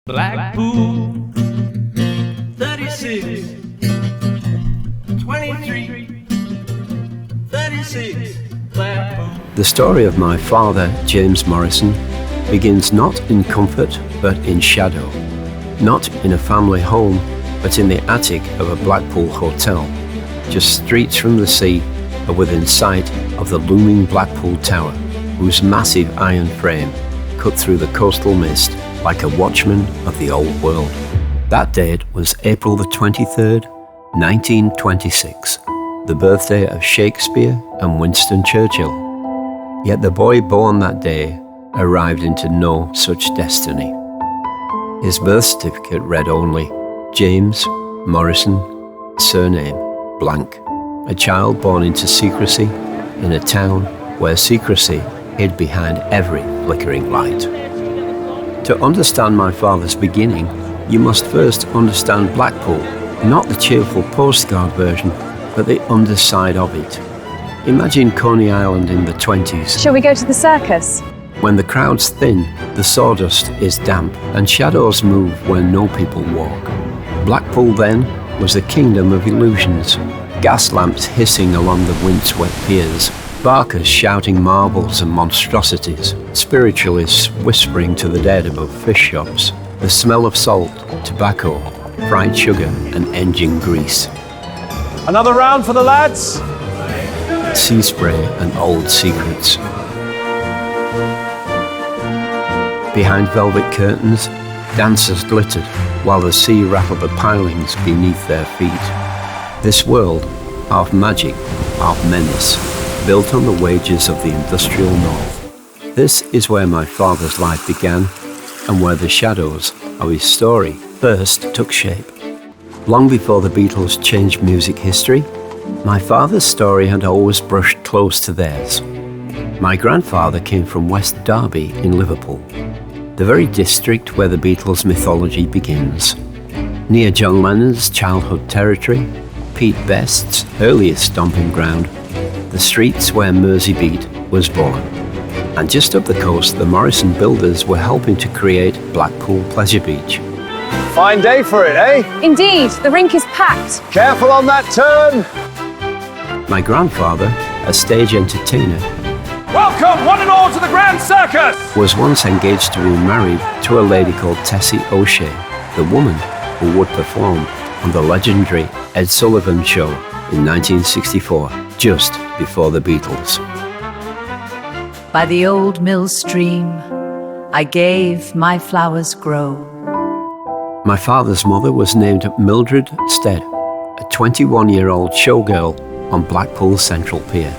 Blackpool, 36, 23, 36, Blackpool. The story of my father, James Morrison, begins not in comfort but in shadow. Not in a family home, but in the attic of a Blackpool hotel, just streets from the sea or within sight of the looming Blackpool Tower, whose massive iron frame cut through the coastal mist like a watchman of the old world. That date was April the 23rd, 1926, the birthday of Shakespeare and Winston Churchill. Yet the boy born that day arrived into no such destiny. His birth certificate read only James Morrison, surname blank, a child born into secrecy in a town where secrecy hid behind every flickering light. To understand my father's beginning, you must first understand Blackpool, not the cheerful postcard version, but the underside of it. Imagine Coney Island in the 20s. Shall we go to the circus? When the crowd's thin, the sawdust is damp, and shadows move where no people walk. Blackpool then was a kingdom of illusions. Gas lamps hissing along the windswept piers, barkers shouting marvels and monstrosities, spiritualists whispering to the dead above fish shops, the smell of salt, tobacco, fried sugar and engine grease. Another round for the lads? Sea spray and old secrets. Behind velvet curtains, dancers glittered while the sea rattled the pilings beneath their feet. This world, half magic, half menace, built on the wages of the industrial north. This is where my father's life began and where the shadows of his story first took shape. Long before the Beatles changed music history, my father's story had always brushed close to theirs. My grandfather came from West Derby in Liverpool, the very district where the Beatles' mythology begins. Near John Lennon's childhood territory, Pete Best's earliest stomping ground, the streets where Mersey Beat was born. And just up the coast, the Morrison builders were helping to create Blackpool Pleasure Beach. Fine day for it, eh? Indeed, the rink is packed. Careful on that turn! My grandfather, a stage entertainer, Welcome, one and all, to the Grand Circus! was once engaged to be married to a lady called Tessie O'Shea, the woman who would perform on the legendary Ed Sullivan Show in 1964, just before the Beatles. By the old mill stream, I gave my flowers grow. My father's mother was named Mildred Stead, a 21-year-old showgirl on Blackpool's Central Pier.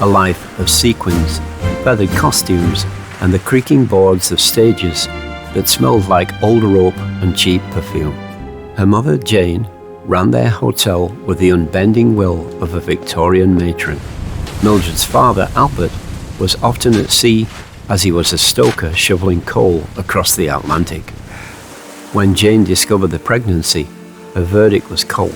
A life of sequins, feathered costumes, and the creaking boards of stages that smelled like old rope and cheap perfume. Her mother, Jane, ran their hotel with the unbending will of a Victorian matron. Mildred's father, Albert, was often at sea as he was a stoker shoveling coal across the Atlantic. When Jane discovered the pregnancy, her verdict was cold.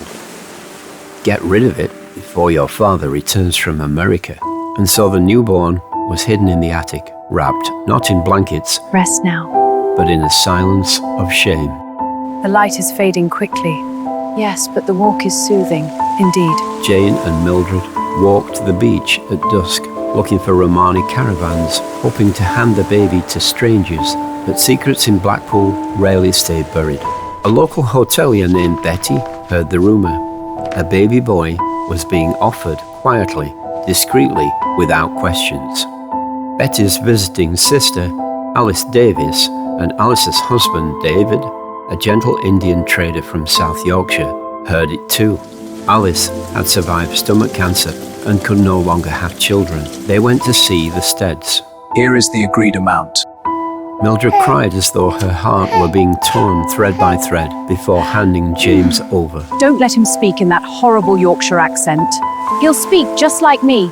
Get rid of it before your father returns from America. And so the newborn was hidden in the attic, wrapped not in blankets, Rest now. but in a silence of shame. The light is fading quickly. Yes, but the walk is soothing, indeed. Jane and Mildred walked the beach at dusk, looking for Romani caravans, hoping to hand the baby to strangers, but secrets in Blackpool rarely stayed buried. A local hotelier named Betty heard the rumour. A baby boy was being offered quietly, discreetly, without questions. Betty's visiting sister, Alice Davis, and Alice's husband, David, a gentle Indian trader from South Yorkshire, heard it too. Alice had survived stomach cancer and could no longer have children. They went to see the Steads. Here is the agreed amount. Mildred cried as though her heart were being torn thread by thread before handing James over. Don't let him speak in that horrible Yorkshire accent. He'll speak just like me.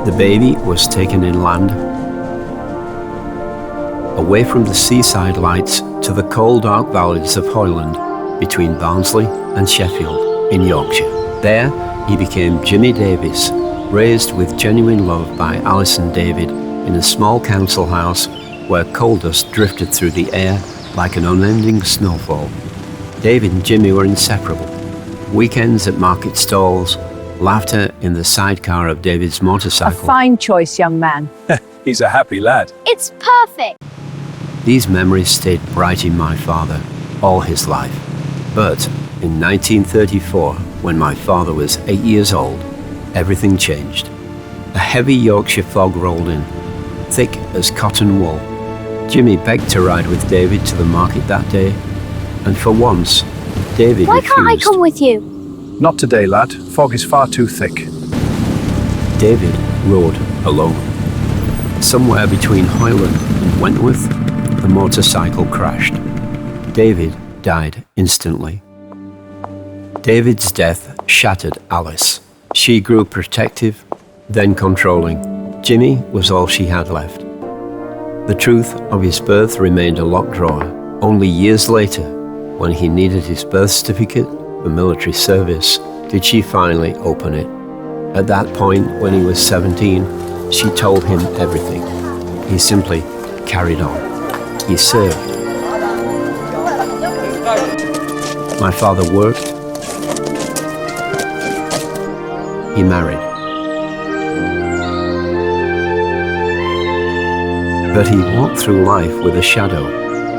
The baby was taken inland, away from the seaside lights to the cold dark valleys of Hoyland between Barnsley and Sheffield in Yorkshire. There he became Jimmy Davis, raised with genuine love by Alice and David in a small council house where coal dust drifted through the air like an unending snowfall. David and Jimmy were inseparable. Weekends at market stalls, laughter in the sidecar of David's A motorcycle. fine choice, young man. He's a happy lad. It's perfect. These memories stayed bright in my father all his life. But in 1934, when my father was 8 years old, everything changed. A heavy Yorkshire fog rolled in, thick as cotton wool. Jimmy begged to ride with David to the market that day, and for once, David Why refused. can't I come with you? Not today, lad. Fog is far too thick. David rode alone. Somewhere between Hoyland and Wentworth, the motorcycle crashed. David died instantly. David's death shattered Alice. She grew protective, then controlling. Jimmy was all she had left. The truth of his birth remained a locked drawer. Only years later, when he needed his birth certificate for military service, did she finally open it. At that point, when he was 17, she told him everything. He simply carried on. He served. My father worked. He married. But he walked through life with a shadow,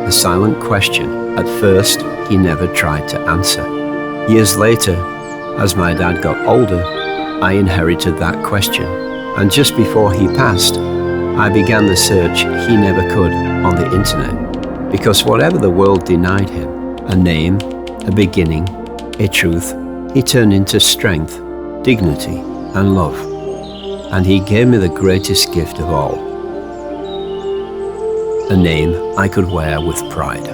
a silent question at first he never tried to answer. Years later, as my dad got older, I inherited that question, and just before he passed, I began the search he never could on the internet. Because whatever the world denied him, a name, a beginning, a truth, he turned into strength, dignity, and love. And he gave me the greatest gift of all, a name I could wear with pride.